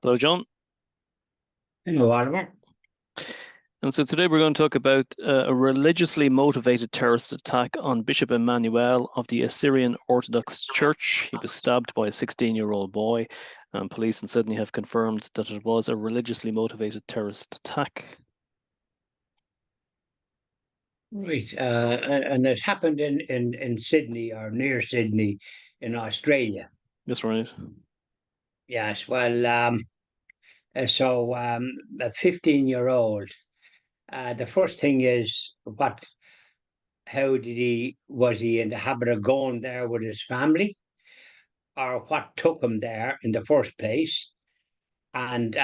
Hello, John. Hello, Oliver. And so today we're going to talk about a religiously motivated terrorist attack on Bishop Emmanuel of the Assyrian Orthodox Church. He was stabbed by a 16-year-old boy, and police in Sydney have confirmed that it was a religiously motivated terrorist attack. Right, and it happened in Sydney or near Sydney in Australia. That's right. Yes, well, a 15-year-old. The first thing is was he in the habit of going there with his family, or what took him there in the first place? And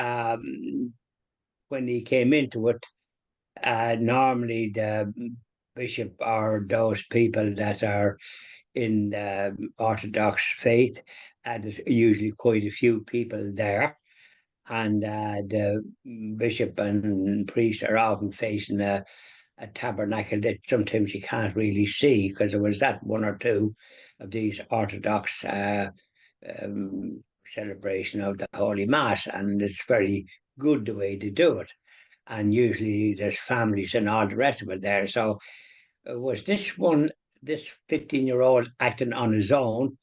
when he came into it, normally the bishop or those people that are in the Orthodox faith, there's usually quite a few people there, and the bishop and priest are often facing a tabernacle that sometimes you can't really see, because there was that one or two of these Orthodox celebration of the Holy Mass, and it's very good the way they do it. And usually there's families and all the rest of it there. So was this 15-year-old acting on his own,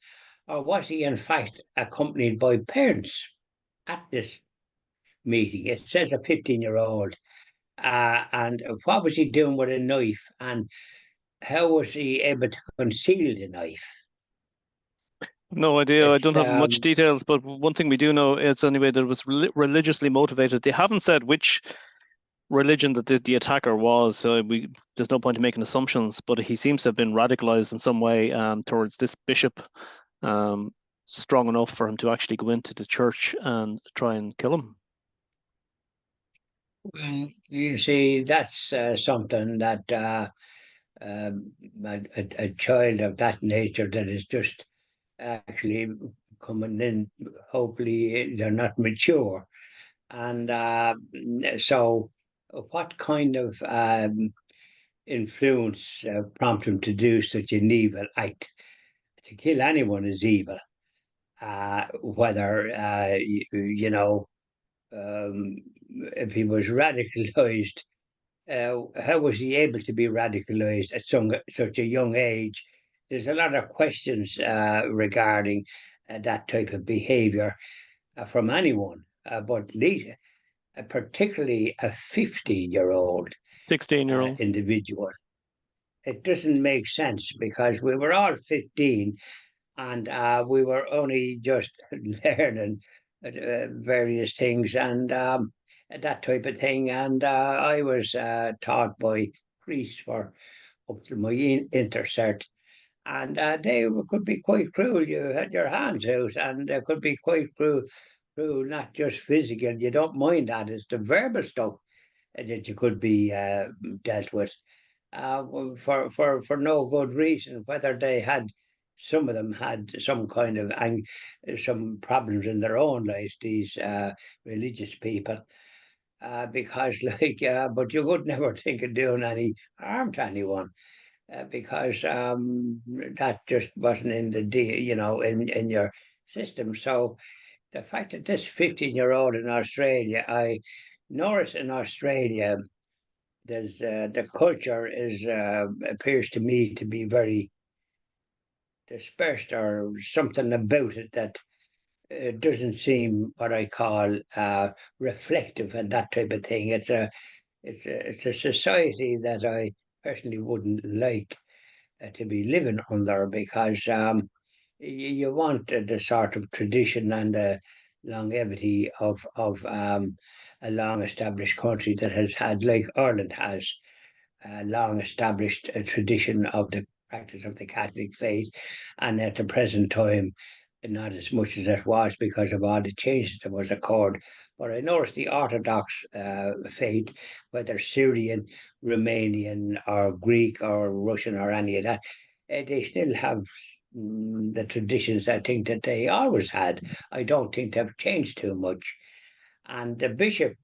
or was he in fact accompanied by parents at this meeting? It says a 15-year-old. And what was he doing with a knife, and how was he able to conceal the knife? No idea. I It's don't have much details, but one thing we do know is anyway that it was religiously motivated. They haven't said which religion that the attacker was, so there's no point in making assumptions, but he seems to have been radicalized in some way towards this bishop, strong enough for him to actually go into the church and try and kill him. Well, you see, that's something that a child of that nature that is just actually coming in, hopefully they're not mature. And so what kind of influence prompted him to do such an evil act? To kill anyone is evil, whether, if he was radicalized, how was he able to be radicalized at such a young age? There's a lot of questions regarding that type of behavior from anyone, but particularly a 15-year-old 16-year-old individual. It doesn't make sense, because we were all 15, and we were only just learning various things and that type of thing. And I was taught by priests for up to my intercert, and they could be quite cruel. You had your hands out, and they could be quite cruel, not just physical. You don't mind that; it's the verbal stuff that you could be dealt with for no good reason. Whether they had, some of them had some kind of some problems in their own lives, these religious people, because but you would never think of doing any harm to anyone, because that just wasn't in the in your system. So the fact that this 15-year-old in Australia, I noticed in Australia, there's the culture is appears to me to be very dispersed, or something about it that doesn't seem what I call reflective and that type of thing. It's a society that I personally wouldn't like to be living under, because you want the sort of tradition and the longevity of a long established country that has had, like Ireland has, a long established tradition of the practice of the Catholic faith, and at the present time, not as much as it was because of all the changes that was occurred. But I noticed the Orthodox faith, whether Syrian, Romanian, or Greek, or Russian, or any of that, they still have the traditions, I think, that they always had. I don't think they've changed too much. And the bishop,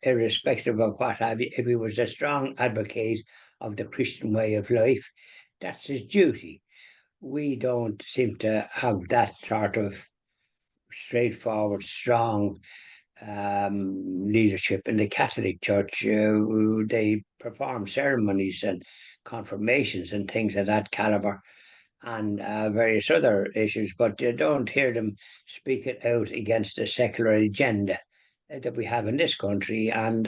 irrespective of what have you, if he was a strong advocate of the Christian way of life, that's his duty. We don't seem to have that sort of straightforward, strong leadership in the Catholic Church. They perform ceremonies and confirmations and things of that caliber, and various other issues, but you don't hear them speak it out against the secular agenda that we have in this country, and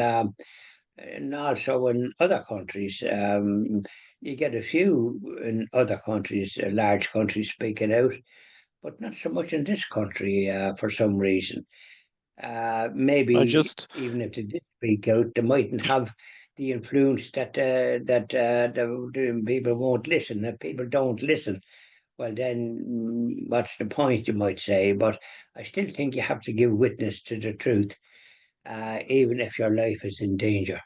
also in other countries. You get a few in other countries, large countries, speaking out, but not so much in this country for some reason. I Maybe just even if they did speak out, they mightn't have the influence that the people won't listen. If people don't listen, well, then what's the point, you might say? But I still think you have to give witness to the truth, even if your life is in danger.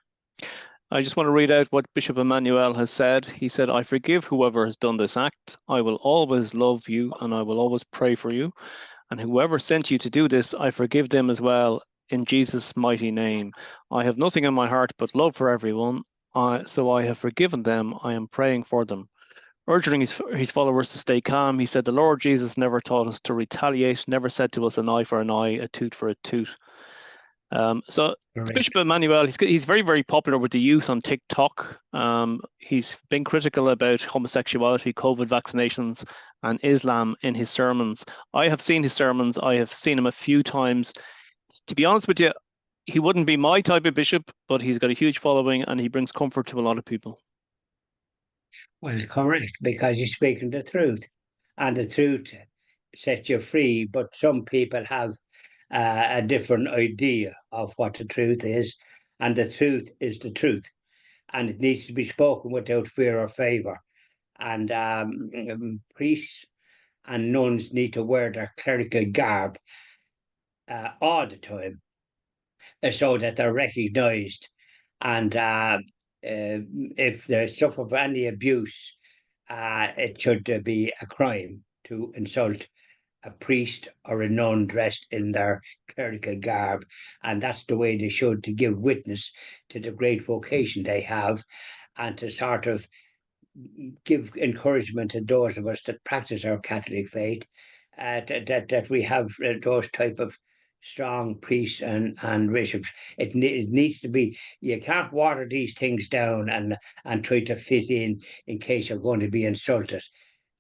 I just want to read out what Bishop Emmanuel has said. He said, I forgive whoever has done this act. I will always love you and I will always pray for you. And whoever sent you to do this, I forgive them as well in Jesus' mighty name. I have nothing in my heart but love for everyone. So I have forgiven them. I am praying for them. Urging his followers to stay calm, he said, the Lord Jesus never taught us to retaliate, never said to us an eye for an eye, a tooth for a tooth. So Correct. Bishop Emmanuel, he's very, very popular with the youth on TikTok. He's been critical about homosexuality, COVID vaccinations, and Islam in his sermons. I have seen his sermons. I have seen him a few times. To be honest with you, he wouldn't be my type of bishop, but he's got a huge following and he brings comfort to a lot of people. Well, correct, because you're speaking the truth, and the truth sets you free. But some people have a different idea of what the truth is, and the truth is the truth, and it needs to be spoken without fear or favor. And priests and nuns need to wear their clerical garb all the time, so that they're recognized. And if they suffer from any abuse, it should be a crime to insult a priest or a nun dressed in their clerical garb. And that's the way they should, to give witness to the great vocation they have, and to sort of give encouragement to those of us that practice our Catholic faith, that we have those type of strong priests and bishops. It needs to be. You can't water these things down and try to fit in case you're going to be insulted.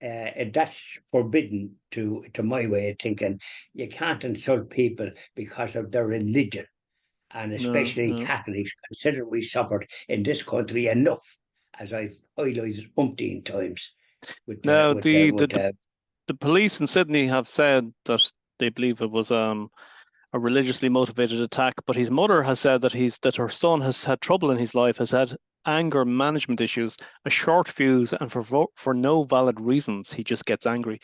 That's forbidden to my way of thinking. You can't insult people because of their religion, and No, especially no. Catholics, considering we suffered in this country enough, as I've highlighted umpteen times, with Now, the police in Sydney have said that they believe it was a religiously motivated attack, but his mother has said that her son has had trouble in his life, has had anger management issues, a short fuse, and for no valid reasons, he just gets angry.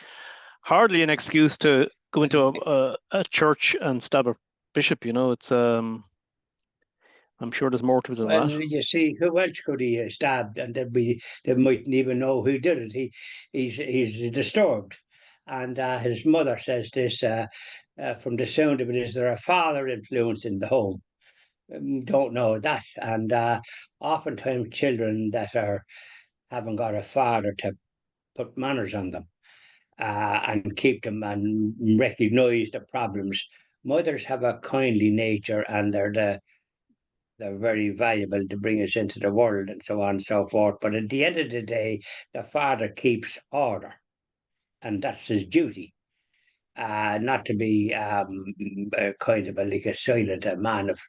Hardly an excuse to go into a church and stab a bishop. It's I'm sure there's more to it than well, that. you see, who else could he stabbed, and they mightn't even know who did it. He's disturbed, and his mother says this. From the sound of it, is there a father influence in the home? Don't know that, and oftentimes children that are haven't got a father to put manners on them, and keep them and recognize the problems. Mothers have a kindly nature, and they're very valuable to bring us into the world, and so on and so forth. But at the end of the day, the father keeps order, and that's his duty. Not to be kind of like a silent a man of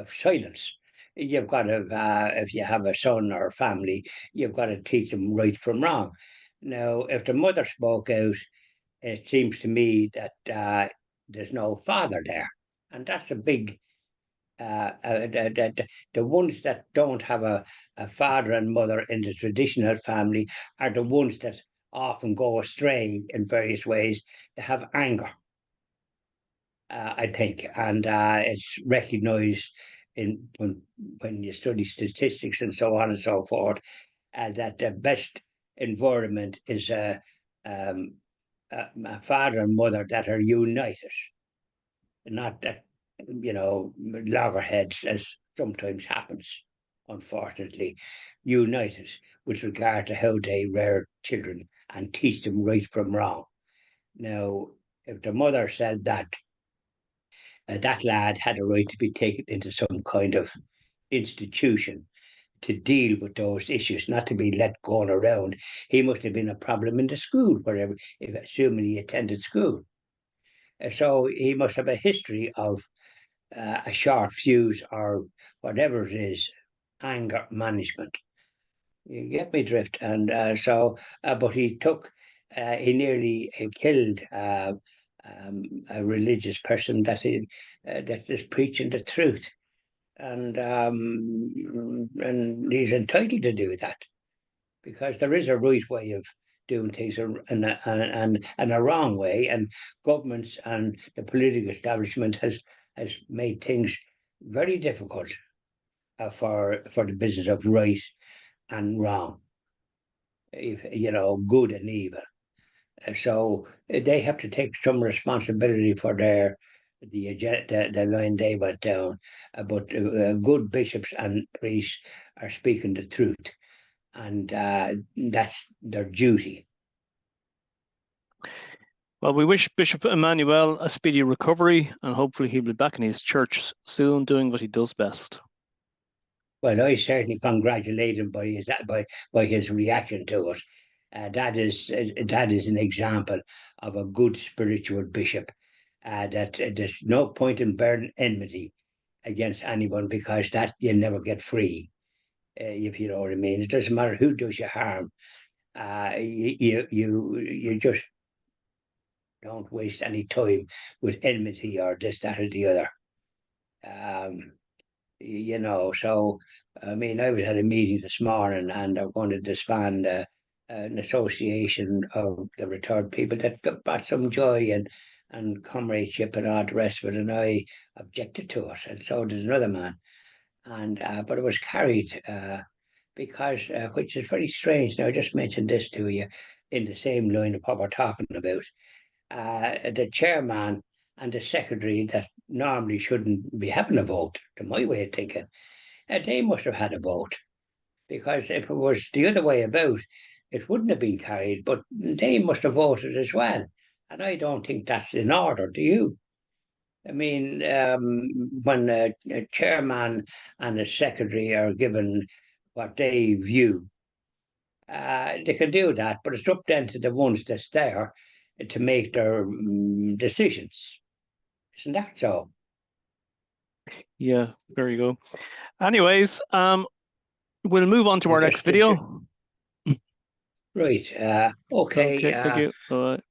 silence. You've got to, if you have a son or a family, you've got to teach them right from wrong. Now, if the mother spoke out, it seems to me that there's no father there, and that's a big. The ones that don't have a father and mother in the traditional family are the ones that often go astray in various ways. They have anger, I think, and it's recognised in when you study statistics and so on and so forth, that the best environment is um, a father and mother that are united, not that, loggerheads, as sometimes happens, unfortunately, united with regard to how they rear children and teach them right from wrong. Now, if the mother said that that lad had a right to be taken into some kind of institution to deal with those issues, not to be let going around. He must have been a problem in the school, wherever, if assuming he attended school. So he must have a history of a short fuse or whatever it is, anger management. You get me drift, and but he nearly killed a religious person that is preaching the truth, and he's entitled to do that because there is a right way of doing things and a wrong way, and governments and the political establishment has made things very difficult for the business of right and wrong, if good and evil. So they have to take some responsibility for the line they went down. But good bishops and priests are speaking the truth, and that's their duty. Well, we wish Bishop Emmanuel a speedy recovery, and hopefully he'll be back in his church soon, doing what he does best. Well, I certainly congratulate him by his reaction to it. That is an example of a good spiritual bishop. That there's no point in bearing enmity against anyone, because that you never get free. If you know what I mean, it doesn't matter who does you harm. You just don't waste any time with enmity or this, that, or the other. So I mean, I was at a meeting this morning, and they're going to disband an association of the retired people that brought some joy and comradeship and all the rest of it, and I objected to it, and so did another man, and but it was carried because which is very strange. Now, I just mentioned this to you in the same line of what we're talking about. The chairman and the secretary that normally shouldn't be having a vote, to my way of thinking, they must have had a vote, because if it was the other way about, it wouldn't have been carried, but they must have voted as well. And I don't think that's in order, do you? I mean, when a chairman and a secretary are given what they view, they can do that, but it's up then to the ones that's there to make their decisions. Isn't that so? Yeah, there you go. Anyways, we'll move on to our next video. Right. Okay. Okay, thank you. Bye.